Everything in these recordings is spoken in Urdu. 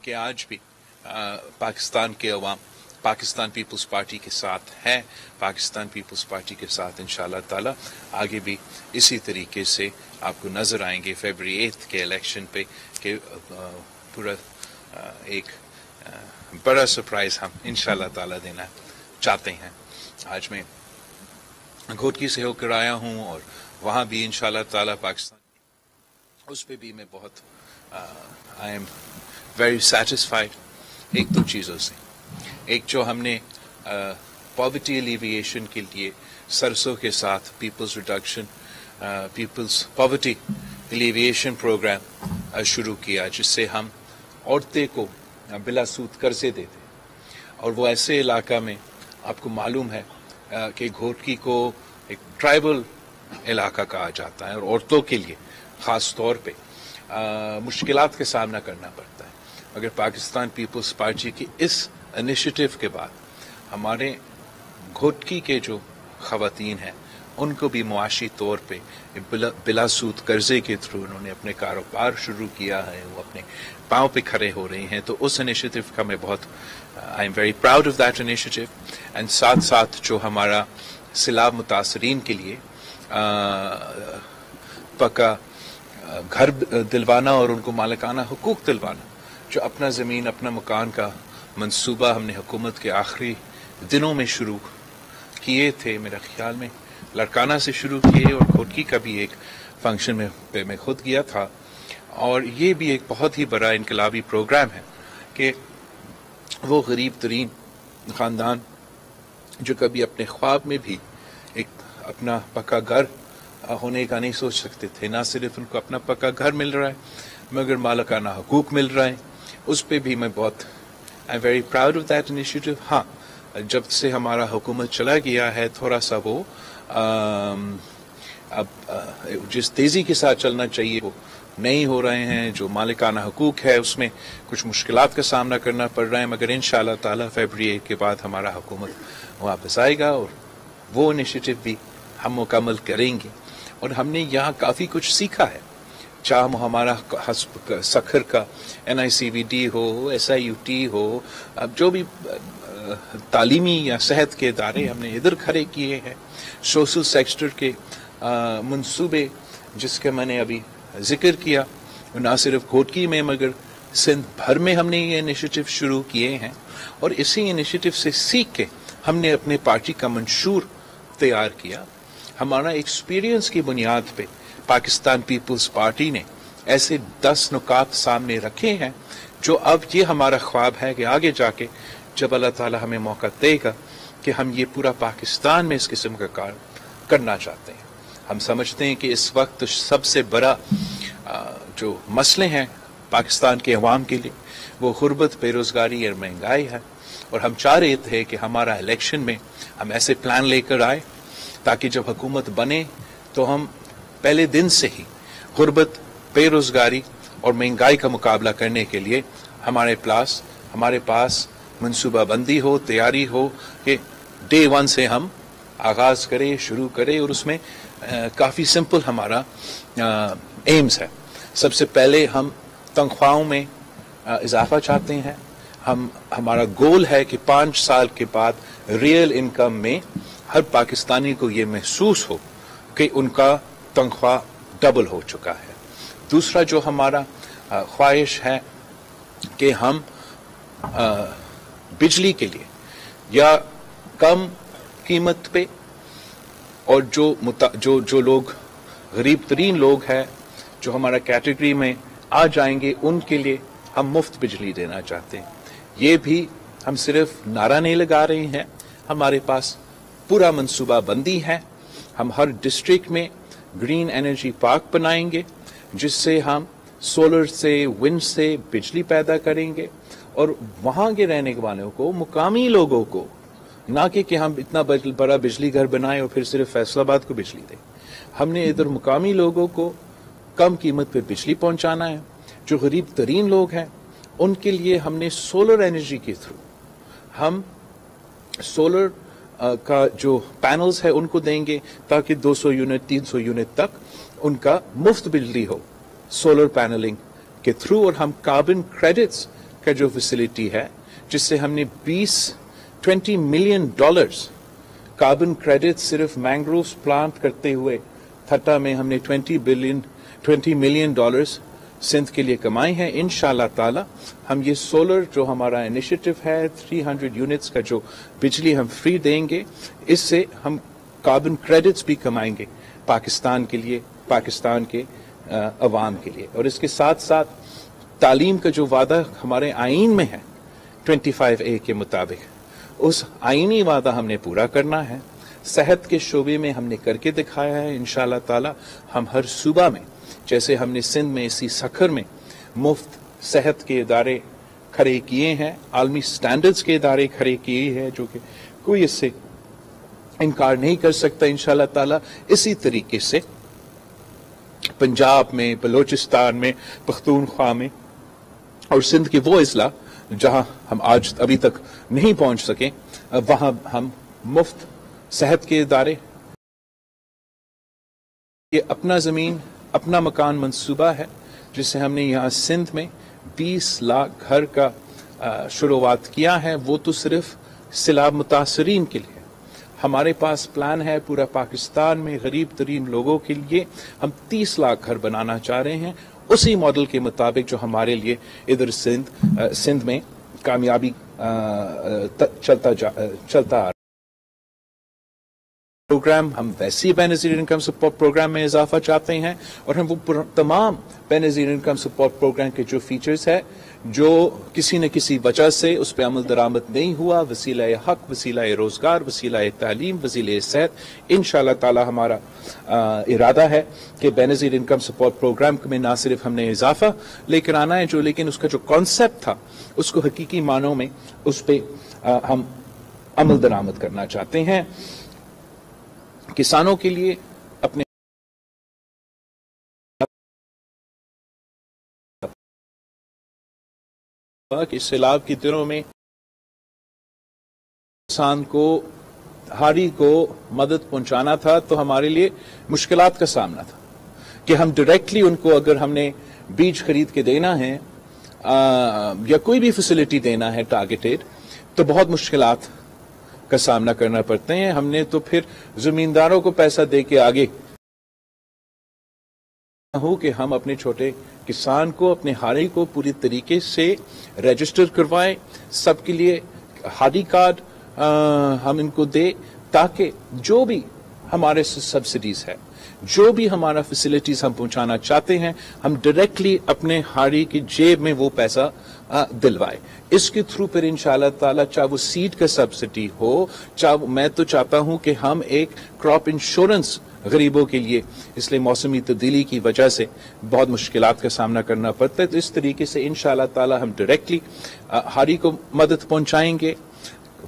کہ آج بھی پاکستان کے عوام پاکستان پیپلز پارٹی کے ساتھ ہے، پاکستان پیپلز پارٹی کے ساتھ انشاءاللہ تعالی آگے بھی اسی طریقے سے آپ کو نظر آئیں گے فیبری 8 کے الیکشن پہ کہ پورا ایک بڑا سرپرائز ہم انشاءاللہ تعالی دینا چاہتے ہیں۔ آج میں گھوٹکی سے ہو کر آیا ہوں اور وہاں بھی انشاءاللہ تعالی پاکستان اس پہ بھی میں بہت آئی ایم ویری سیٹسفائیڈ ایک دو چیزوں سے۔ ایک جو ہم نے پاورٹی ایلیویشن کے لیے سرسوں کے ساتھ پیپلز پاورٹی ایلیویشن پروگرام شروع کیا، جس سے ہم عورتیں کو بلا سود قرضے دیتے، اور وہ ایسے علاقہ میں آپ کو معلوم ہے کہ گھوٹکی کو ایک ٹرائبل علاقہ کہا جاتا ہے، اور عورتوں کے لیے خاص طور پہ مشکلات کا سامنا کرنا پڑتا ہے۔ مگر پاکستان پیپلز پارٹی کی اس انیشیٹو کے بعد ہمارے گھوٹکی کے جو خواتین ہیں ان کو بھی معاشی طور پہ بلا سود قرضے کے تھرو انہوں نے اپنے کاروبار شروع کیا ہے، وہ اپنے پاؤں پہ کھڑے ہو رہی ہیں۔ تو اس انیشیٹو کا میں بہت I am very proud of that initiative. And ساتھ ساتھ جو ہمارا سیلاب متاثرین کے لیے پکا گھر دلوانا اور ان کو مالکانہ حقوق دلوانا، جو اپنا زمین اپنا مکان کا منصوبہ ہم نے حکومت کے آخری دنوں میں شروع کیے تھے، میرے خیال میں لڑکانہ سے شروع کیے، اور گھوٹکی کا بھی ایک فنکشن میں خود گیا تھا۔ اور یہ بھی ایک بہت ہی بڑا انقلابی پروگرام ہے کہ وہ غریب ترین خاندان جو کبھی اپنے خواب میں بھی ایک اپنا پکا گھر ہونے کا نہیں سوچ سکتے تھے، نہ صرف ان کو اپنا پکا گھر مل رہا ہے مگر مالکانہ حقوق مل رہا ہے، اس پہ بھی میں بہت I am very proud of that initiative. ہاں، جب سے ہمارا حکومت چلا گیا ہے تھوڑا سا وہ اب جس تیزی کے ساتھ چلنا چاہیے وہ نہیں ہو رہے ہیں، جو مالکانہ حقوق ہے اس میں کچھ مشکلات کا سامنا کرنا پڑ رہا ہے، مگر انشاءاللہ تعالی فیبری 8 کے بعد ہمارا حکومت واپس آئے گا اور وہ انیشیٹو بھی ہم مکمل کریں گے۔ اور ہم نے یہاں کافی کچھ سیکھا ہے، چاہے ہمارا حسب سکھر کا NICVD ہو، SIUT ہو، اب جو بھی تعلیمی یا صحت کے ادارے ہم نے ادھر کھڑے کیے ہیں، سوشل سیکٹر کے منصوبے جس کا میں نے ابھی ذکر کیا، نہ صرف گھوٹکی میں مگر سندھ بھر میں ہم نے یہ انیشیٹو شروع کیے ہیں، اور اسی انیشیٹو سے سیکھ کے ہم نے اپنے پارٹی کا منشور تیار کیا۔ ہمارا ایکسپیرینس کی بنیاد پہ پاکستان پیپلز پارٹی نے ایسے 10 نکات سامنے رکھے ہیں جو اب یہ ہمارا خواب ہے کہ آگے جا کے جب اللہ تعالی ہمیں موقع دے گا کہ ہم یہ پورا پاکستان میں اس قسم کا کام کرنا چاہتے ہیں۔ ہم سمجھتے ہیں کہ اس وقت سب سے بڑا جو مسئلے ہیں پاکستان کے عوام کے لیے وہ غربت، بے روزگاری اور مہنگائی ہے، اور ہم چاہ رہے تھے کہ ہمارا الیکشن میں ہم ایسے پلان لے کر آئے تاکہ جب حکومت بنے تو ہم پہلے دن سے ہی غربت، بے روزگاری اور مہنگائی کا مقابلہ کرنے کے لیے ہمارے پاس منصوبہ بندی ہو، تیاری ہو کہ ڈے 1 سے ہم آغاز کریں، شروع کریں، اور اس میں کافی سمپل ہمارا ایمز ہے۔ سب سے پہلے ہم تنخواہوں میں اضافہ چاہتے ہیں۔ ہمارا گول ہے کہ 5 سال کے بعد ریئل انکم میں ہر پاکستانی کو یہ محسوس ہو کہ ان کا تنخواہ ڈبل ہو چکا ہے۔ دوسرا جو ہمارا خواہش ہے کہ ہم بجلی کے لیے یا کم قیمت پہ، اور جو لوگ غریب ترین لوگ ہیں جو ہمارا کیٹیگری میں آ جائیں گے ان کے لیے ہم مفت بجلی دینا چاہتے ہیں۔ یہ بھی ہم صرف نعرہ نہیں لگا رہے ہیں، ہمارے پاس پورا منصوبہ بندی ہے۔ ہم ہر ڈسٹرکٹ میں گرین انرجی پارک بنائیں گے جس سے ہم سولر سے، ونڈ سے بجلی پیدا کریں گے، اور وہاں کے رہنے والوں کو، مقامی لوگوں کو، نہ کہ ہم اتنا بڑا بجلی گھر بنائیں اور پھر صرف فیصل آباد کو بجلی دیں۔ ہم نے ادھر مقامی لوگوں کو کم قیمت پہ بجلی پہنچانا ہے۔ جو غریب ترین لوگ ہیں ان کے لیے ہم نے سولر انرجی کے تھرو ہم سولر کا جو پینلز ہے ان کو دیں گے تاکہ 200 یونٹ 300 یونٹ تک ان کا مفت بجلی ہو سولر پینلنگ کے تھرو، اور ہم کاربن کریڈٹس کا جو فیسلٹی ہے جس سے ہم نے $20 ملین کاربن کریڈٹ صرف مینگرووز پلانٹ کرتے ہوئے تھٹا میں ہم نے $20 ملین سندھ کے لیے کمائے ہیں. انشاءاللہ تعالی ہم یہ سولر جو ہمارا انیشیٹو ہے 300 یونٹس کا جو بجلی ہم فری دیں گے، اس سے ہم کاربن کریڈٹس بھی کمائیں گے پاکستان کے لیے، پاکستان کے عوام کے لیے. اور اس کے ساتھ ساتھ تعلیم کا جو وعدہ ہمارے آئین میں ہے 25A کے مطابق، اس آئینی وعدہ ہم نے پورا کرنا ہے. صحت کے شعبے میں ہم نے کر کے دکھایا ہے. انشاءاللہ تعالی ہم ہر صوبہ میں، جیسے ہم نے سندھ میں اسی سکھر میں مفت صحت کے ادارے کھڑے کیے ہیں، عالمی سٹینڈرڈز کے ادارے کھڑے کیے ہیں، جو کہ کوئی اس سے انکار نہیں کر سکتا. انشاءاللہ تعالی اسی طریقے سے پنجاب میں، بلوچستان میں، پختونخوا میں اور سندھ کے وہ اضلاع جہاں ہم آج ابھی تک نہیں پہنچ سکے، وہاں ہم مفت صحت کے ادارے، یہ اپنا زمین اپنا مکان منصوبہ ہے جس سے ہم نے یہاں سندھ میں 20 لاکھ گھر کا شروعات کیا ہے. وہ تو صرف سیلاب متاثرین کے لیے. ہمارے پاس پلان ہے پورا پاکستان میں غریب ترین لوگوں کے لیے ہم 30 لاکھ گھر بنانا چاہ رہے ہیں، اسی ماڈل کے مطابق جو ہمارے لیے ادھر سندھ میں کامیابی چلتا آ رہا. پروگرام ہم ویسی بے نظیر انکم سپورٹ پروگرام میں اضافہ چاہتے ہیں، اور ہم وہ تمام بے نظیر انکم سپورٹ پروگرام کے جو فیچرز ہے جو کسی نہ کسی وجہ سے اس پہ عمل درآمد نہیں ہوا، وسیلہ حق، وسیلہ روزگار، وسیلہ تعلیم، وسیلہ صحت، انشاءاللہ تعالی ہمارا ارادہ ہے کہ بے نظیر انکم سپورٹ پروگرام میں نہ صرف ہم نے اضافہ لے کر آنا ہے لیکن اس کا جو کانسیپٹ تھا اس کو حقیقی معنوں میں اس پہ ہم عمل درآمد کرنا چاہتے ہیں. کسانوں کے لیے اپنے کہ سیلاب کے دنوں میں کسان کو ہاری کو مدد پہنچانا تھا تو ہمارے لیے مشکلات کا سامنا تھا کہ ہم ڈائریکٹلی ان کو اگر ہم نے بیج خرید کے دینا ہے یا کوئی بھی فیسلٹی دینا ہے ٹارگیٹڈ تو بہت مشکلات کا سامنا کرنا پڑتے ہیں. ہم نے تو پھر زمینداروں کو پیسہ دے کے آگے ہو کہ ہم اپنے چھوٹے کسان کو، اپنے ہاری کو پوری طریقے سے رجسٹر کروائیں، سب کے لیے ہاری کارڈ ہم ان کو دے تاکہ جو بھی ہمارے سبسڈیز ہے، جو بھی ہمارا فیسلٹیز ہم پہنچانا چاہتے ہیں، ہم ڈائریکٹلی اپنے ہاری کی جیب میں وہ پیسہ دلوائے. اس کے تھرو پھر انشاءاللہ تعالی چاہے وہ سیڈ کا سبسڈی ہو، چاہے میں تو چاہتا ہوں کہ ہم ایک کراپ انشورنس غریبوں کے لیے، اس لیے موسمی تبدیلی کی وجہ سے بہت مشکلات کا سامنا کرنا پڑتا ہے، تو اس طریقے سے انشاءاللہ تعالی ہم ڈائریکٹلی ہاری کو مدد پہنچائیں گے.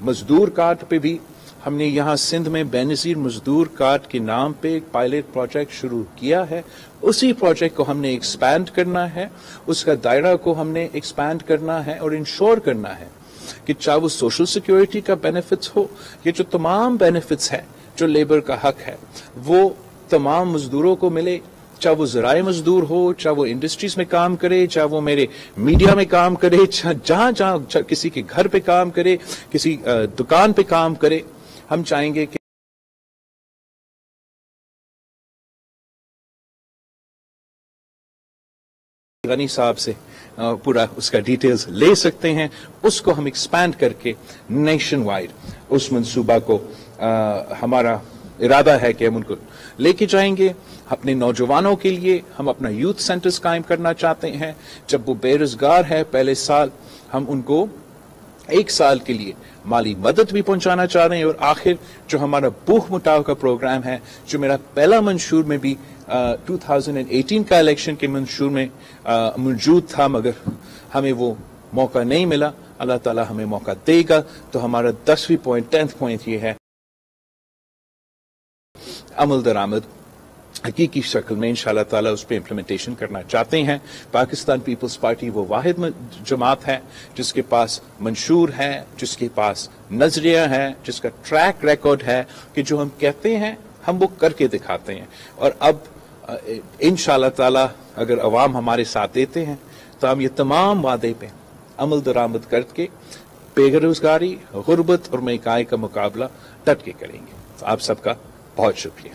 مزدور کارڈ پہ بھی ہم نے یہاں سندھ میں بے نظیر مزدور کارڈ کے نام پہ ایک پائلٹ پروجیکٹ شروع کیا ہے. اسی پروجیکٹ کو ہم نے ایکسپینڈ کرنا ہے، اس کا دائرہ کو ہم نے ایکسپینڈ کرنا ہے اور انشور کرنا ہے کہ چاہے وہ سوشل سیکیورٹی کا بینیفٹس ہو، یہ جو تمام بینیفٹس ہیں جو لیبر کا حق ہے وہ تمام مزدوروں کو ملے، چاہے وہ زراعی مزدور ہو، چاہے وہ انڈسٹریز میں کام کرے، چاہے وہ میرے میڈیا میں کام کرے، جہاں جہاں کسی کے گھر پہ کام کرے، کسی دکان پہ کام کرے. ہم چاہیں گے کہ غنی صاحب سے پورا اس کا ڈیٹیلز لے سکتے ہیں، اس کو ہم ایکسپینڈ کر کے نیشن وائڈ اس منصوبہ کو ہمارا ارادہ ہے کہ ہم ان کو لے کے جائیں گے. اپنے نوجوانوں کے لیے ہم اپنا یوتھ سینٹرز قائم کرنا چاہتے ہیں. جب وہ بے روزگار ہے پہلے سال ہم ان کو 1 سال کے لیے مالی مدد بھی پہنچانا چاہ رہے ہیں. اور آخر جو ہمارا بھوک مٹاؤ کا پروگرام ہے جو میرا پہلا منشور میں بھی 2018 کا الیکشن کے منشور میں موجود تھا مگر ہمیں وہ موقع نہیں ملا، اللہ تعالی ہمیں موقع دے گا. تو ہمارا 10ویں پوائنٹ 10th پوائنٹ یہ ہے عمل درآمد حقیقی شکل میں انشاءاللہ تعالی اس پہ امپلیمنٹیشن کرنا چاہتے ہیں. پاکستان پیپلز پارٹی وہ واحد جماعت ہے جس کے پاس منشور ہے، جس کے پاس نظریہ ہے، جس کا ٹریک ریکارڈ ہے کہ جو ہم کہتے ہیں ہم وہ کر کے دکھاتے ہیں. اور اب انشاءاللہ تعالی اگر عوام ہمارے ساتھ دیتے ہیں تو ہم یہ تمام وعدے پہ عمل درآمد کر کے بے روزگاری، غربت اور مہنگائی کا مقابلہ ڈٹ کے کریں گے. آپ سب کا بہت شکریہ.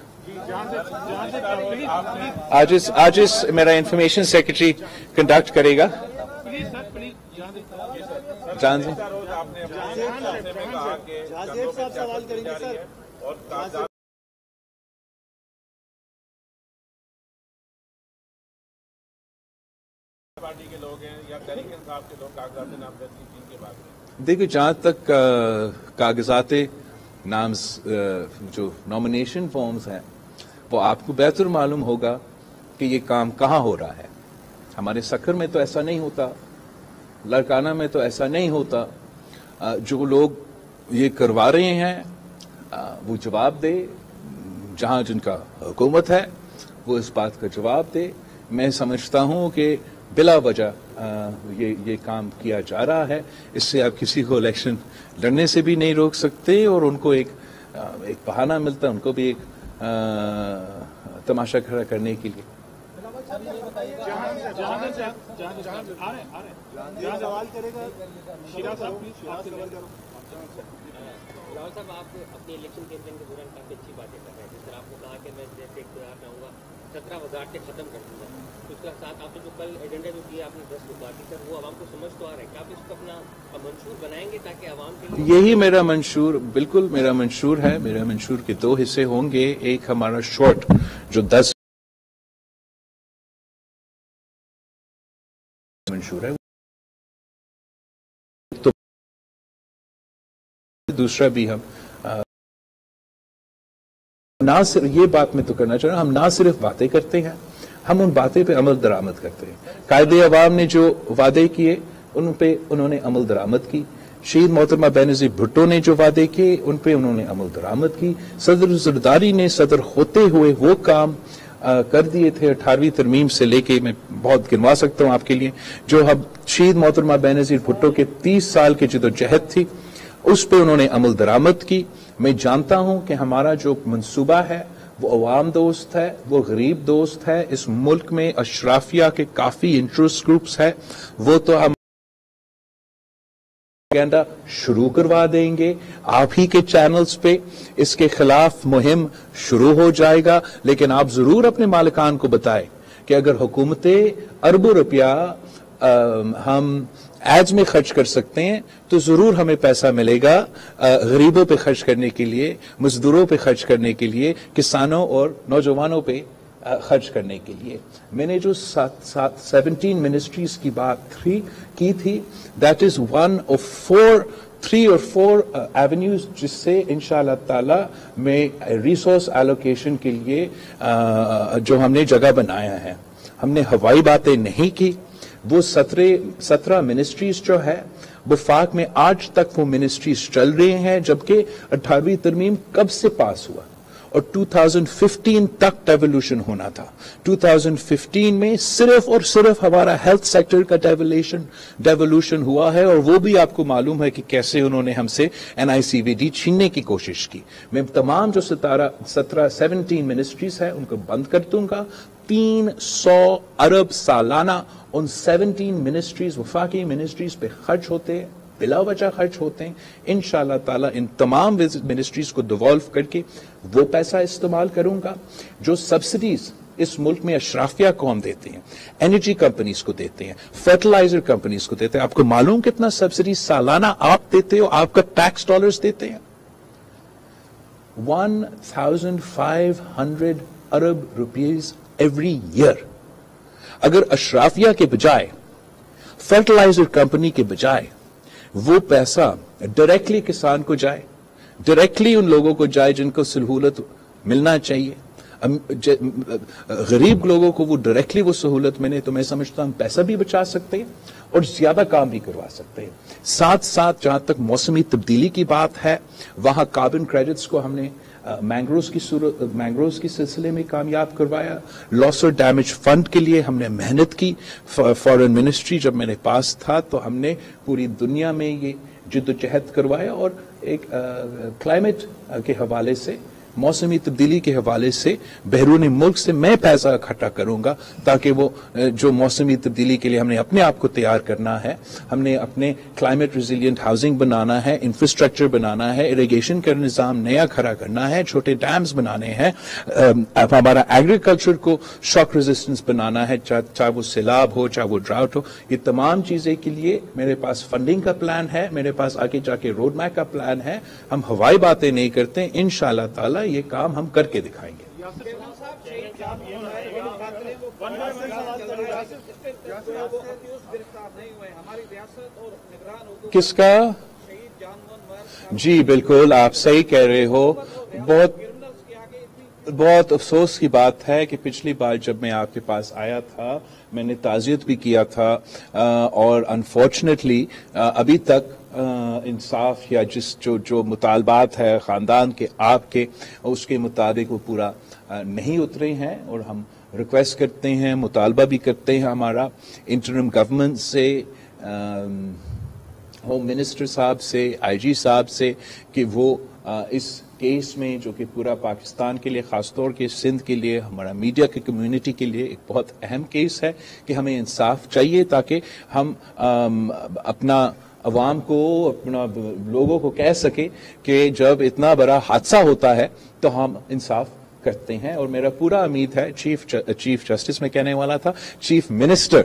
آج میرا انفارمیشن سیکرٹری کنڈکٹ کرے گا. جان جی دیکھیں، جہاں تک کاغذات جو نامینیشن فارمز ہیں وہ آپ کو بہتر معلوم ہوگا کہ یہ کام کہاں ہو رہا ہے. ہمارے سکھر میں تو ایسا نہیں ہوتا، لڑکانہ میں تو ایسا نہیں ہوتا. جو لوگ یہ کروا رہے ہیں وہ جواب دے، جہاں جن کا حکومت ہے وہ اس بات کا جواب دے. میں سمجھتا ہوں کہ بلا وجہ یہ کام کیا جا رہا ہے. اس سے آپ کسی کو الیکشن لڑنے سے بھی نہیں روک سکتے، اور ان کو ایک بہانہ ملتا ہے ان کو بھی ایک تماشا کھڑا کرنے کے لیے. راول صاحب، آپ اپنی الیکشن کیمپین کے دوران کافی اچھی باتیں کر رہے ہیں. جس طرح آپ نے کہا کہ میں جیسے اقتدار میں آؤں گا 17 وزارتیں ختم کر دوں گا. اس کے ساتھ آپ نے جو کل ایجنڈا جو کیا آپ نے 10 وزارتیں، سر وہ عوام کو سمجھ تو آ رہا ہے کہ آپ اس کو اپنا منشور بنائیں گے تاکہ عوام کے لیے؟ یہی میرا منشور، بالکل میرا منشور ہے. میرا منشور کے 2 حصے ہوں گے. ایک ہمارا شارٹ جو 10 منشور ہے، تو دوسرا بھی ہم نہ صرف یہ بات میں تو کرنا چاہ رہا ہوں، ہم نہ صرف باتیں کرتے ہیں، ہم ان باتیں پہ عمل درآمد کرتے ہیں. قائد عوام نے جو وعدے کیے ان پہ انہوں نے عمل درآمد کی. شہید محترمہ بینظیر بھٹو نے جو وعدے کیے ان پہ انہوں نے عمل درآمد کی. صدر زرداری نے صدر ہوتے ہوئے وہ کام کر دیے تھے 18ویں ترمیم سے لے کے، میں بہت گنوا سکتا ہوں آپ کے لیے، جو اب شہید محترمہ بینظیر بھٹو کے 30 سال کی جدوجہد تھی اس پہ انہوں نے عمل درآمد کی. میں جانتا ہوں کہ ہمارا جو منصوبہ ہے وہ عوام دوست ہے، وہ غریب دوست ہے. اس ملک میں اشرافیہ کے کافی انٹرسٹ گروپس ہے، وہ تو ہم شروع کروا دیں گے. آپ ہی کے چینلز پہ اس کے خلاف مہم شروع ہو جائے گا. لیکن آپ ضرور اپنے مالکان کو بتائیں کہ اگر حکومتیں اربوں روپیہ ہم ایڈز میں خرچ کر سکتے ہیں تو ضرور ہمیں پیسہ ملے گا غریبوں پہ خرچ کرنے کے لیے، مزدوروں پہ خرچ کرنے کے لیے، کسانوں اور نوجوانوں پہ خرچ کرنے کے لیے. میں نے جو 17 منسٹریز کی بات کی تھی، that is one of 3 or 4 avenues جس سے انشاءاللہ تعالی میں ریسورس ایلوکیشن کے لیے جو ہم نے جگہ بنایا ہے. ہم نے ہوائی باتیں نہیں کی. وہ 17 منسٹریز جو ہے وفاق میں آج تک وہ منسٹریز چل رہے ہیں، جبکہ 18ویں ترمیم کب سے پاس ہوا اور 2015 تک ڈیولوشن ہونا تھا. 2015 میں صرف اور صرف ہمارا ہیلتھ سیکٹر کا ڈیولوشن ہوا ہے، اور وہ بھی آپ کو معلوم ہے کہ کیسے انہوں نے ہم سے NICVD چھیننے کی کوشش کی. میں تمام جو 17 منسٹریز ہیں ان کو بند کر دوں گا. 300 ارب سالانہ ان 17 منسٹریز وفاقی منسٹریز پہ خرچ ہوتے ہیں، بلا وجہ خرچ ہوتے ہیں. انشاءاللہ تعالی ان تمام منسٹریز کو ڈیوالو کر کے وہ پیسہ استعمال کروں گا. جو سبسڈیز اس ملک میں اشرافیہ کو ہم دیتے ہیں، انرجی کمپنیز کو دیتے ہیں، فرٹیلائزر کمپنیز کو دیتے ہیں، آپ کو معلوم کتنا سبسڈی سالانہ آپ دیتے ہو، آپ کا ٹیکس ڈالرز دیتے ہیں؟ 1500 ارب روپیز ایوری ایئر. اگر اشرافیہ کے بجائے، فرٹیلائزر کمپنی کے بجائے وہ پیسہ ڈائریکٹلی کسان کو جائے، ڈائریکٹلی ان لوگوں کو جائے جن کو سہولت ملنا چاہیے، غریب لوگوں کو وہ ڈائریکٹلی وہ سہولت ملے، تو میں سمجھتا ہوں پیسہ بھی بچا سکتے ہیں اور زیادہ کام بھی کروا سکتے ہیں. ساتھ ساتھ جہاں تک موسمی تبدیلی کی بات ہے، وہاں کاربن کریڈٹس کو ہم نے مینگروز کی سلسلے میں کامیاب کروایا. لاس اور ڈیمیج فنڈ کے لیے ہم نے محنت کی. فارن منسٹری جب میرے پاس تھا تو ہم نے پوری دنیا میں یہ جدوجہد کروایا، اور ایک کلائمیٹ کے حوالے سے موسمی تبدیلی کے حوالے سے بیرون ملک سے میں پیسہ اکٹھا کروں گا تاکہ وہ جو موسمی تبدیلی کے لیے ہم نے اپنے آپ کو تیار کرنا ہے, ہم نے اپنے کلائمیٹ ریزیلینٹ ہاؤسنگ بنانا ہے, انفراسٹرکچر بنانا ہے, اریگیشن کا نظام نیا کھڑا کرنا ہے, چھوٹے ڈیمز بنانے ہیں, ہمارا ایگریکلچر کو شاک ریزسٹنس بنانا ہے, چاہے وہ سیلاب ہو چاہے وہ ڈراؤٹ ہو. یہ تمام چیزیں کے لیے میرے پاس فنڈنگ کا پلان ہے, میرے پاس آگے جا کے روڈ میپ کا پلان ہے. ہم ہوائی باتیں نہیں کرتے, انشاءاللہ تعالی یہ کام ہم کر کے دکھائیں گے. کس کا؟ جی بالکل آپ صحیح کہہ رہے ہو. بہت افسوس کی بات ہے کہ پچھلی بار جب میں آپ کے پاس آیا تھا میں نے تعزیت بھی کیا تھا, اور انفارچونیٹلی ابھی تک انصاف یا جو مطالبات ہے خاندان کے آپ کے اس کے مطابق وہ پورا نہیں اترے ہیں. اور ہم ریکویسٹ کرتے ہیں, مطالبہ بھی کرتے ہیں ہمارا انٹرم گورنمنٹ سے, ہوم منسٹر صاحب سے, آئی جی صاحب سے, کہ وہ اس کیس میں جو کہ پورا پاکستان کے لیے, خاص طور کے سندھ کے لیے, ہمارا میڈیا کی کمیونٹی کے لیے ایک بہت اہم کیس ہے, کہ ہمیں انصاف چاہیے تاکہ ہم اپنا عوام کو, اپنا لوگوں کو کہہ سکے کہ جب اتنا بڑا حادثہ ہوتا ہے تو ہم انصاف کرتے ہیں. اور میرا پورا امید ہے چیف جسٹس میں کہنے والا تھا, چیف منسٹر,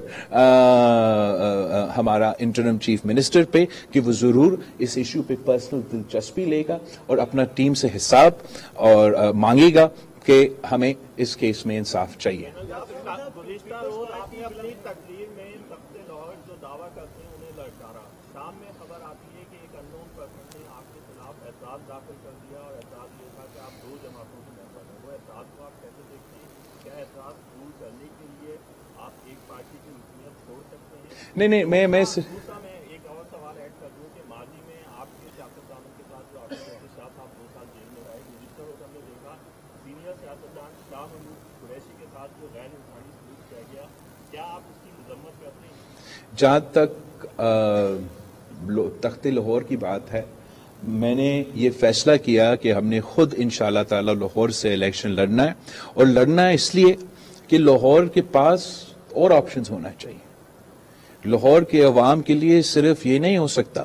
ہمارا انٹرم چیف منسٹر پہ, کہ وہ ضرور اس ایشو پہ پرسنل دلچسپی لے گا اور اپنا ٹیم سے حساب اور مانگے گا کہ ہمیں اس کیس میں انصاف چاہیے. نہیں میں ایک اور سوال ایڈ کر دوں کہ ماضی میں آپ کے سیاستدانوں کے ساتھ جو آپ کے شاہ صاحب 2 سال جیل میں رہے, گزشتہ روز ہم نے دیکھا سینئر سیاستدان شاہ محمود قریشی کے ساتھ جو غیر انسانی سلوک کیا گیا, کیا آپ اس کی مذمت کرتے ہیں؟ جہاں تک تخت لاہور کی بات ہے, میں نے یہ فیصلہ کیا کہ ہم نے خود انشاءاللہ تعالی لاہور سے الیکشن لڑنا ہے, اور لڑنا ہے اس لیے کہ لاہور کے پاس اور آپشنز ہونا چاہیے. لاہور کے عوام کے لیے صرف یہ نہیں ہو سکتا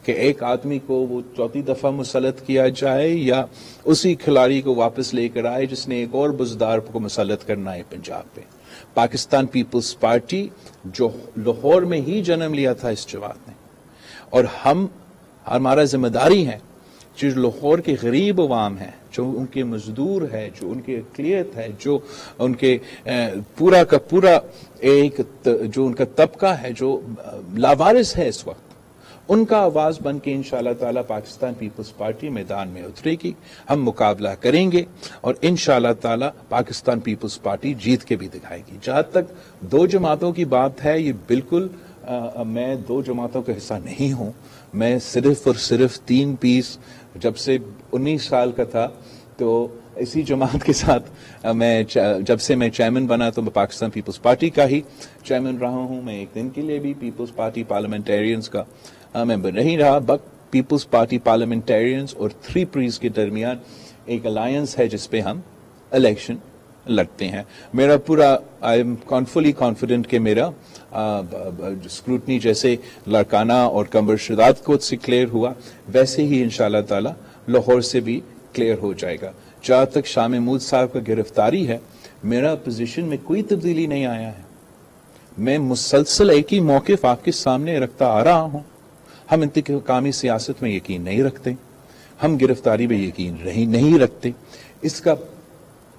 کہ ایک آدمی کو وہ 4تھی دفعہ مسلط کیا جائے یا اسی کھلاڑی کو واپس لے کر آئے جس نے ایک اور بزدار کو مسلط کرنا ہے پنجاب پہ. پاکستان پیپلز پارٹی جو لاہور میں ہی جنم لیا تھا اس جماعت نے, اور ہمارا ذمہ داری ہے جو لاہور کے غریب عوام ہیں, جو ان کے مزدور ہے, جو ان کے اقلیت ہے, جو ان کے پورا کا پورا ایک جو ان کا طبقہ ہے جو لاوارث ہے اس وقت, ان کا آواز بن کے انشاءاللہ تعالی پاکستان پیپلز پارٹی میدان میں اترے گی. ہم مقابلہ کریں گے اور انشاءاللہ تعالی پاکستان پیپلز پارٹی جیت کے بھی دکھائے گی. جہاں تک 2 جماعتوں کی بات ہے, یہ بالکل میں 2 جماعتوں کا حصہ نہیں ہوں. میں صرف اور صرف 3 پیس جب سے 19 سال کا تھا تو اسی جماعت کے ساتھ میں جب سے میں چیئرمین بنا تو میں پاکستان پیپلز پارٹی کا ہی چیئرمین رہا ہوں. میں ایک دن کے لیے بھی پیپلز پارٹی پارلیمنٹیرینز کا ممبر نہیں رہا. پیپلز پارٹی پارلیمنٹیرینز اور 3 پیس کے درمیان ایک الائنس ہے جس پہ ہم الیکشن لڑتے ہیں. میرا پورا آئی ایم فلی کانفیڈنٹ کہ میرا اسکروٹنی جیسے لاڑکانہ اور کمبر شداد کو سے کلیئر ہوا ویسے ہی انشاءاللہ تعالی لاہور سے بھی کلیئر ہو جائے گا. جہاں تک شاہ محمود صاحب کا گرفتاری ہے, میرا پوزیشن میں کوئی تبدیلی نہیں آیا ہے. میں مسلسل ایک ہی موقف آپ کے سامنے رکھتا آ رہا ہوں. ہم انتقامی سیاست میں یقین نہیں رکھتے, ہم گرفتاری میں یقین نہیں رکھتے. اس کا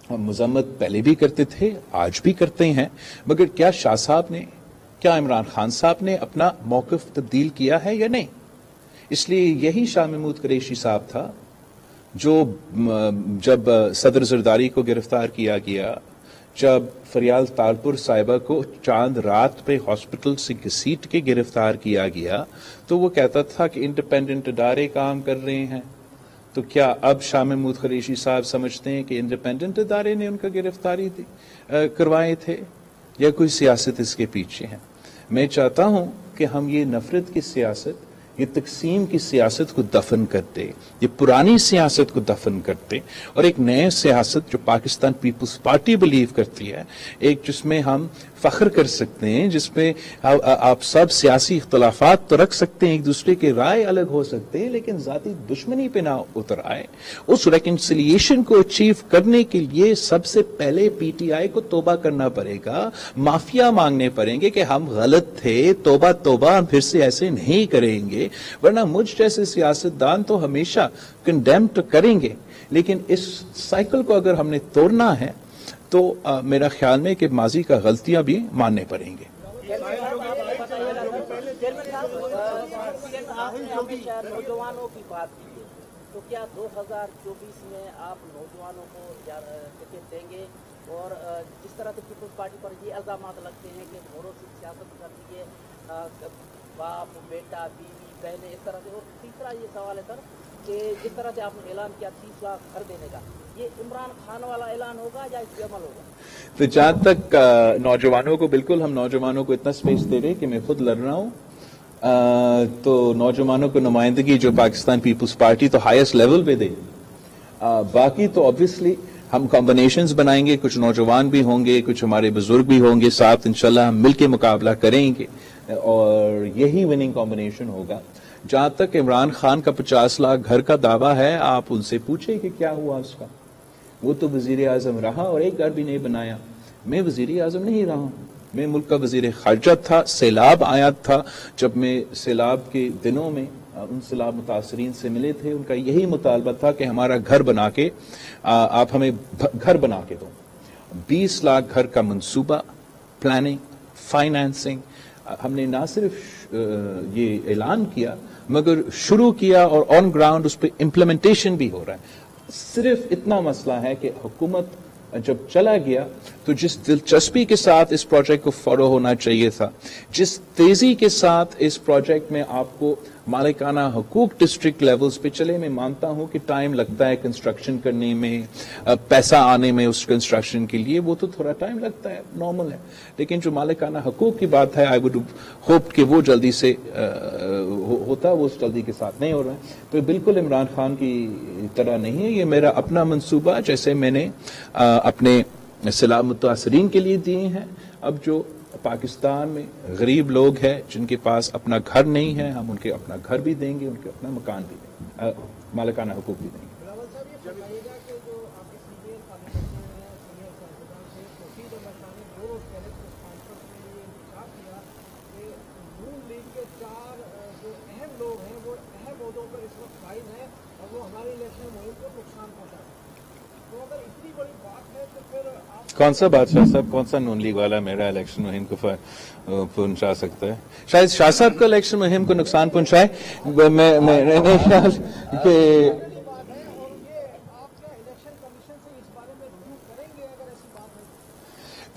مذمت پہلے بھی کرتے تھے, آج بھی کرتے ہیں, مگر کیا شاہ صاحب نے, کیا عمران خان صاحب نے اپنا موقف تبدیل کیا ہے یا نہیں؟ اس لیے یہی شاہ محمود قریشی صاحب تھا جو جب صدر زرداری کو گرفتار کیا گیا, جب فریال تالپور صاحبہ کو چاند رات پہ ہاسپٹل سے گھسیٹ کے گرفتار کیا گیا تو وہ کہتا تھا کہ انڈیپینڈنٹ ادارے کام کر رہے ہیں. تو کیا اب شاہ محمود قریشی صاحب سمجھتے ہیں کہ انڈیپینڈنٹ ادارے نے ان کا گرفتاری کروائے تھے یا کوئی سیاست اس کے پیچھے ہے؟ میں چاہتا ہوں کہ ہم یہ نفرت کی سیاست, یہ تقسیم کی سیاست کو دفن کرتے، یہ پرانی سیاست کو دفن کرتے اور ایک نئے سیاست جو پاکستان پیپلز پارٹی بلیو کرتی ہے، ایک جس میں ہم فخر کر سکتے ہیں، جس میں آپ سب سیاسی اختلافات تو رکھ سکتے ہیں، ایک دوسرے کے رائے الگ ہو سکتے ہیں، لیکن ذاتی دشمنی پہ نہ اتر آئے. اس ریکنسیلیشن کو اچیو کرنے کے لیے سب سے پہلے پی ٹی آئی کو توبہ کرنا پڑے گا، معافیا مانگنے پڑیں گے کہ ہم غلط تھے، توبہ توبہ، ہم پھر سے ایسے نہیں کریں گے. ورنہ مجھ جیسے سیاستدان تو ہمیشہ کنڈیم تو کریں گے، لیکن اس سائیکل کو اگر ہم نے توڑنا ہے تو میرا خیال میں کہ ماضی کا غلطیاں بھی ماننے پڑیں گے. نوجوانوں کی بات کی ہے تو کیا 2024 میں آپ نوجوانوں کو ٹکٹ دیں گے؟ اور جس طرح سے پیپلز پارٹی پر یہ الزامات لگتے ہیں کہ گھروں سے سیاست کرتی ہے، باپ بیٹا بیوی بہنیں اس طرح سے. اور تیسرا یہ سوال ہے سر کہ جس طرح سے آپ نے اعلان کیا 30 لاکھ گھر دینے کا، یہ عمران خان والا اعلان ہوگا یا اس پہ عمل ہوگا؟ تو جہاں تک نوجوانوں کو، بالکل ہم نوجوانوں کو اتنا سپیس دے رہے کہ میں خود لڑ رہا ہوں، تو نوجوانوں کو نمائندگی جو پاکستان پیپلز پارٹی تو ہائیسٹ لیول پہ دے. باقی تو obviously ہم کمبینیشنز بنائیں گے، کچھ نوجوان بھی ہوں گے، کچھ ہمارے بزرگ بھی ہوں گے ساتھ، انشاءاللہ ہم مل کے مقابلہ کریں گے اور یہی وننگ کمبینیشن ہوگا. جہاں تک عمران خان کا 50 لاکھ گھر کا دعویٰ ہے، آپ ان سے پوچھیں کہ کیا ہوا اس کا. وہ تو وزیر اعظم رہا اور ایک گھر بھی نہیں بنایا. میں وزیر اعظم نہیں رہا ہوں، میں ملک کا وزیر خارجہ تھا. سیلاب آیا تھا، جب میں سیلاب کے دنوں میں ان سیلاب متاثرین سے ملے تھے، ان کا یہی مطالبہ تھا کہ ہمارا گھر بنا کے آپ ہمیں گھر بنا کے دو. 20 لاکھ گھر کا منصوبہ، پلاننگ، فائنانسنگ ہم نے نہ صرف یہ اعلان کیا مگر شروع کیا اور آن گراؤنڈ اس پہ امپلیمنٹیشن بھی ہو رہا ہے. صرف اتنا مسئلہ ہے کہ حکومت جب چلا گیا تو جس دلچسپی کے ساتھ اس پروجیکٹ کو فالو ہونا چاہیے تھا، جس تیزی کے ساتھ اس پروجیکٹ میں آپ کو مالکانہ حقوق ڈسٹرکٹ لیولز پہ چلے، میں مانتا ہوں کہ ٹائم لگتا ہے کنسٹرکشن کرنے میں، پیسہ آنے میں اس کنسٹرکشن کے لیے، وہ تو تھوڑا ٹائم لگتا ہے، نارمل ہے. لیکن جو مالکانہ حقوق کی بات ہے، آئی وڈ ہوپ کہ وہ جلدی سے ہوتا، وہ اس جلدی کے ساتھ نہیں ہو رہا ہے. تو بالکل عمران خان کی طرح نہیں ہے، یہ میرا اپنا منصوبہ جیسے میں نے اپنے سیلاب متاثرین کے لیے دیے ہیں. اب جو پاکستان میں غریب لوگ ہیں جن کے پاس اپنا گھر نہیں ہے، ہم ان کے اپنا گھر بھی دیں گے، ان کے اپنا مکان بھی دیں گے، مالکانہ حقوق بھی دیں گے. کون سا بادشاہ صاحب، کون سا نون لیگ والا میرا الیکشن مہم کو پہنچا سکتا ہے؟ شاید شاہ صاحب کو الیکشن مہم کو نقصان پہنچائے. میرے خیال کہ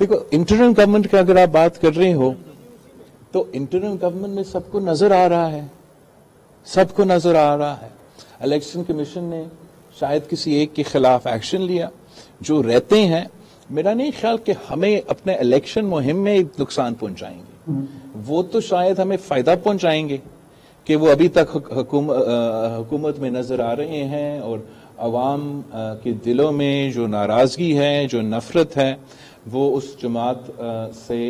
دیکھو انٹرنل گورنمنٹ کا اگر آپ بات کر رہے ہو تو انٹرنل گورنمنٹ میں سب کو نظر آ رہا ہے، سب کو نظر آ رہا ہے. الیکشن کمیشن نے شاید کسی ایک کے خلاف ایکشن لیا، جو رہتے ہیں میرا نہیں خیال کہ ہمیں اپنے الیکشن مہم میں نقصان پہنچائیں گے. وہ تو شاید ہمیں فائدہ پہنچائیں گے کہ وہ ابھی تک حکومت میں نظر آ رہے ہیں اور عوام کے دلوں میں جو ناراضگی ہے، جو نفرت ہے، وہ اس جماعت سے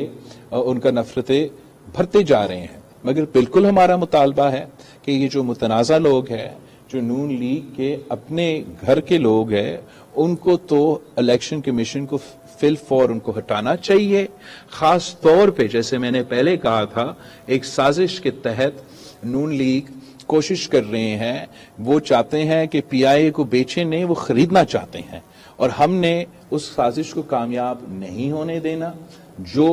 ان کا نفرتیں بھرتے جا رہے ہیں. مگر بالکل ہمارا مطالبہ ہے کہ یہ جو متنازع لوگ ہیں، جو نون لیگ کے اپنے گھر کے لوگ ہیں، ان کو تو الیکشن کمیشن کو فی الفور ان کو ہٹانا چاہیے. خاص طور پہ جیسے میں نے پہلے کہا تھا، ایک سازش کے تحت نون لیگ کوشش کر رہے ہیں، وہ چاہتے ہیں کہ پی آئی اے کو بیچیں نہیں، وہ خریدنا چاہتے ہیں، اور ہم نے اس سازش کو کامیاب نہیں ہونے دینا. جو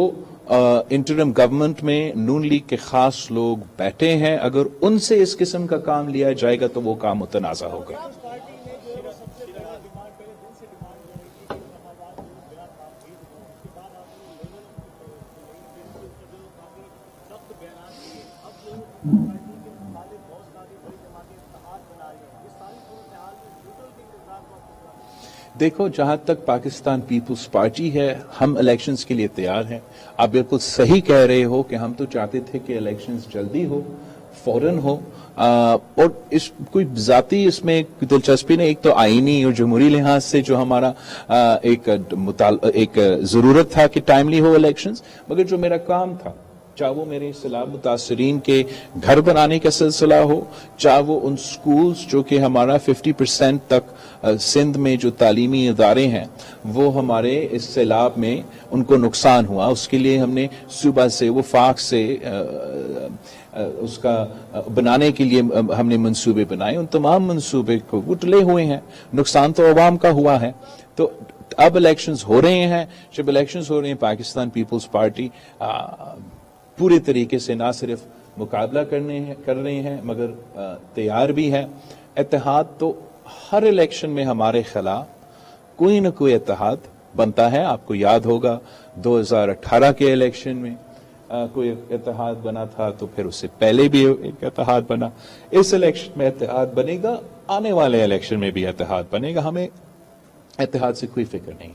انٹرم گورنمنٹ میں نون لیگ کے خاص لوگ بیٹھے ہیں، اگر ان سے اس قسم کا کام لیا جائے گا تو وہ کام متنازع ہوگا. دیکھو جہاں تک پاکستان پیپلز پارٹی ہے، ہم الیکشنز کے لیے تیار ہیں. آپ بالکل صحیح کہہ رہے ہو کہ ہم تو چاہتے تھے کہ الیکشنز جلدی ہو، فوراً ہو، اور اس کوئی ذاتی اس میں دلچسپی نہیں. ایک تو آئینی اور جمہوری لحاظ سے جو ہمارا ایک ضرورت تھا کہ ٹائملی ہو الیکشنز، مگر جو میرا کام تھا، چاہے وہ میرے سیلاب متاثرین کے گھر بنانے کا سلسلہ ہو، چاہے وہ ان سکولز جو کہ ہمارا 50% تک سندھ میں جو تعلیمی ادارے ہیں وہ ہمارے اس سیلاب میں ان کو نقصان ہوا، اس کے لیے ہم نے صوبہ سے وفاق سے اس کا بنانے کے لیے ہم نے منصوبے بنائے. ان تمام منصوبے کو وہ ٹلے ہوئے ہیں، نقصان تو عوام کا ہوا ہے. تو اب الیکشنز ہو رہے ہیں. جب الیکشنز ہو رہے ہیں پاکستان پیپلز پارٹی پورے طریقے سے نہ صرف مقابلہ کر رہے ہیں مگر تیار بھی ہے. اتحاد تو ہر الیکشن میں ہمارے خلاف کوئی نہ کوئی اتحاد بنتا ہے. آپ کو یاد ہوگا 2018 کے الیکشن میں کوئی اتحاد بنا تھا، تو پھر اس سے پہلے بھی ایک اتحاد بنا. اس الیکشن میں اتحاد بنے گا، آنے والے الیکشن میں بھی اتحاد بنے گا. ہمیں اتحاد سے کوئی فکر نہیں.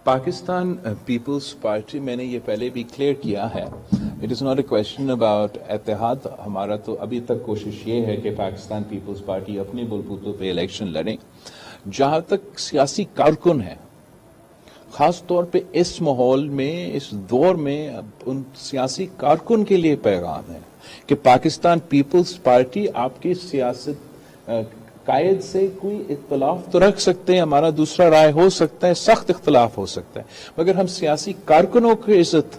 پاکستان پیپلز پارٹی، میں نے یہ پہلے بھی کلیئر کیا ہے، it is not a question about اتحاد. ہمارا تو ابھی تک کوشش یہ ہے کہ پاکستان پیپلز پارٹی اپنے بلبوتوں پہ الیکشن لڑیں. جہاں تک سیاسی کارکن ہیں، خاص طور پہ اس ماحول میں، اس دور میں، ان سیاسی کارکن کے لیے پیغام ہے کہ پاکستان پیپلز پارٹی آپ کی سیاست قائد سے کوئی اختلاف تو رکھ سکتے ہیں، ہمارا دوسرا رائے ہو سکتا ہے، سخت اختلاف ہو سکتا ہے، مگر ہم سیاسی کارکنوں کی عزت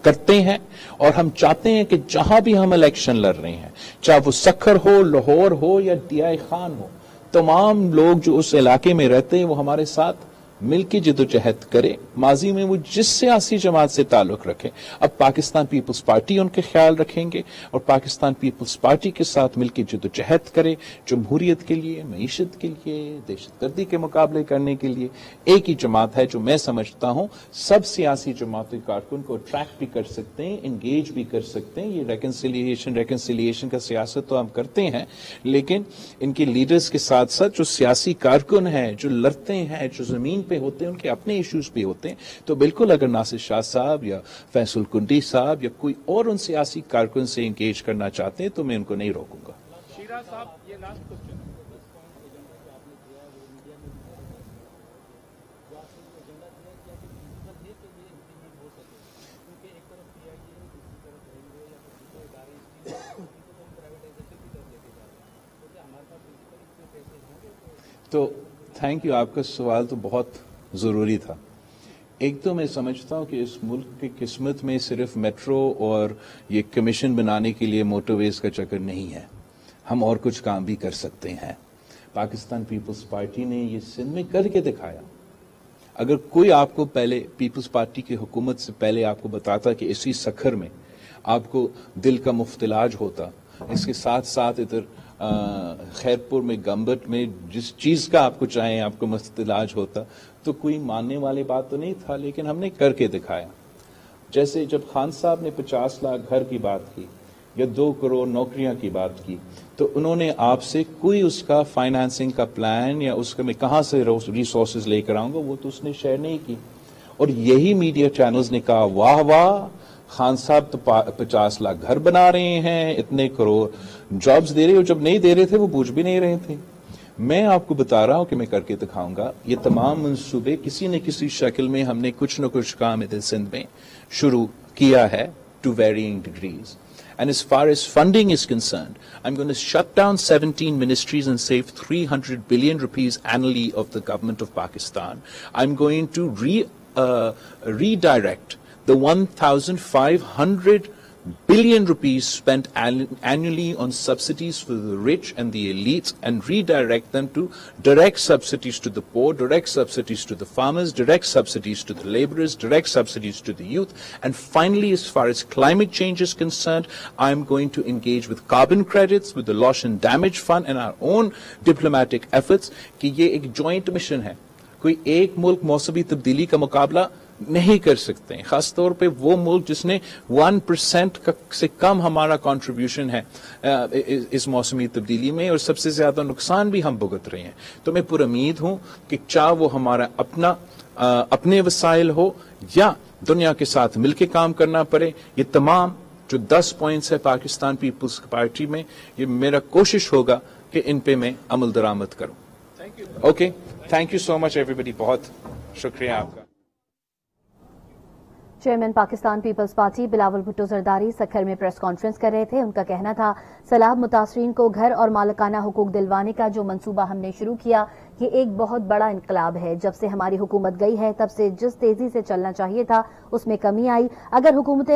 کرتے ہیں اور ہم چاہتے ہیں کہ جہاں بھی ہم الیکشن لڑ رہے ہیں، چاہے وہ سکھر ہو، لاہور ہو یا ڈیائی خان ہو، تمام لوگ جو اس علاقے میں رہتے ہیں وہ ہمارے ساتھ مل کے جدوجہد کرے. ماضی میں وہ جس سیاسی جماعت سے تعلق رکھے، اب پاکستان پیپلز پارٹی ان کے خیال رکھیں گے اور پاکستان پیپلز پارٹی کے ساتھ مل کے جدوجہد کرے جمہوریت کے لیے، معیشت کے لیے، دہشت گردی کے مقابلے کرنے کے لیے. ایک ہی جماعت ہے جو میں سمجھتا ہوں سب سیاسی جماعتوں کارکن کو اٹریکٹ بھی کر سکتے ہیں، انگیج بھی کر سکتے ہیں. یہ ریکنسیلیشن کا سیاست تو ہم کرتے ہیں، لیکن ان کے لیڈرز کے ساتھ ساتھ جو سیاسی کارکن ہیں، جو لڑتے ہیں، جو زمین پہ ہوتے ہیں، ان کے اپنے ایشوز بھی ہوتے ہیں. تو بالکل اگر ناصر شاہ صاحب یا فیصل کنڈی صاحب یا کوئی اور ان سیاسی کارکن سے انگیج کرنا چاہتے ہیں تو میں ان کو نہیں روکوں گا. شیرا صاحب، یہ لاسٹ کوسچن تو تھینک یو، آپ کا سوال تو بہت ضروری تھا. ایک تو میں سمجھتا ہوں کہ اس ملک کی قسمت میں صرف میٹرو اور یہ کمیشن بنانے کے لیے موٹر ویز کا چکر نہیں ہے، ہم اور کچھ کام بھی کر سکتے ہیں. پاکستان پیپلز پارٹی نے یہ سندھ میں کر کے دکھایا. اگر کوئی آپ کو پہلے پیپلز پارٹی کی حکومت سے پہلے آپ کو بتاتا کہ اسی سکھر میں آپ کو دل کا مفت علاج ہوتا، اس کے ساتھ ساتھ ادھر خیرپور میں گمبٹ میں جس چیز کا آپ کو چاہیں آپ کو مفت علاج ہوتا، تو کوئی ماننے والی بات تو نہیں تھا، لیکن ہم نے کر کے دکھایا. جیسے جب خان صاحب نے 50 لاکھ گھر کی بات کی یا 2 کروڑ نوکریاں کی بات کی، تو انہوں نے آپ سے کوئی اس کا فائنانسنگ کا پلان یا اس کا میں کہاں سے ریسورسز لے کر آؤں گا وہ تو اس نے شیئر نہیں کی. اور یہی میڈیا چینلز نے کہا واہ واہ، خان صاحب تو 50 لاکھ گھر بنا رہے ہیں، اتنے کروڑ جابز دے رہے، اور جب نہیں دے رہے تھے وہ بوجھ بھی نہیں رہے تھے. میں آپ کو بتا رہا ہوں کہ میں کر کے دکھاؤں گا. یہ تمام منصوبے کسی نہ کسی شکل میں ہم نے کچھ نہ کچھ کام ادھر سندھ میں شروع کیا ہے to varying degrees. And as far as funding is concerned, I'm going to shut down 17 ministries and save 300 billion rupees annually of the government of Pakistan. I'm going to redirect the 1,500 billion rupees spent annually on subsidies for the rich and the elites and redirect them to direct subsidies to the poor, direct subsidies to the farmers, direct subsidies to the laborers, direct subsidies to the youth. And finally, as far as climate change is concerned, I'm going to engage with carbon credits, with the Loss and Damage Fund and our own diplomatic efforts کہ یہ ایک joint mission ہے. کوئی ایک ملک موسمی تبدیلی کا مقابلہ نہیں کر سکتے ہیں، خاص طور پہ وہ ملک جس نے 1% سے کم ہمارا کنٹریبیوشن ہے اس موسمی تبدیلی میں، اور سب سے زیادہ نقصان بھی ہم بھگت رہے ہیں. تو میں پر امید ہوں کہ چاہے وہ ہمارا اپنے وسائل ہو یا دنیا کے ساتھ مل کے کام کرنا پڑے، یہ تمام جو 10 پوائنٹس ہے پاکستان پیپلز پارٹی میں، یہ میرا کوشش ہوگا کہ ان پہ میں عمل درآمد کروں. Okay, thank you so much everybody, بہت شکریہ آپ کا. چیئرمین پاکستان پیپلز پارٹی بلاول بھٹو زرداری سکھر میں پریس کانفرنس کر رہے تھے. ان کا کہنا تھا سیلاب متاثرین کو گھر اور مالکانہ حقوق دلوانے کا جو منصوبہ ہم نے شروع کیا یہ ایک بہت بڑا انقلاب ہے. جب سے ہماری حکومت گئی ہے تب سے جس تیزی سے چلنا چاہیے تھا اس میں کمی آئی. اگر حکومتیں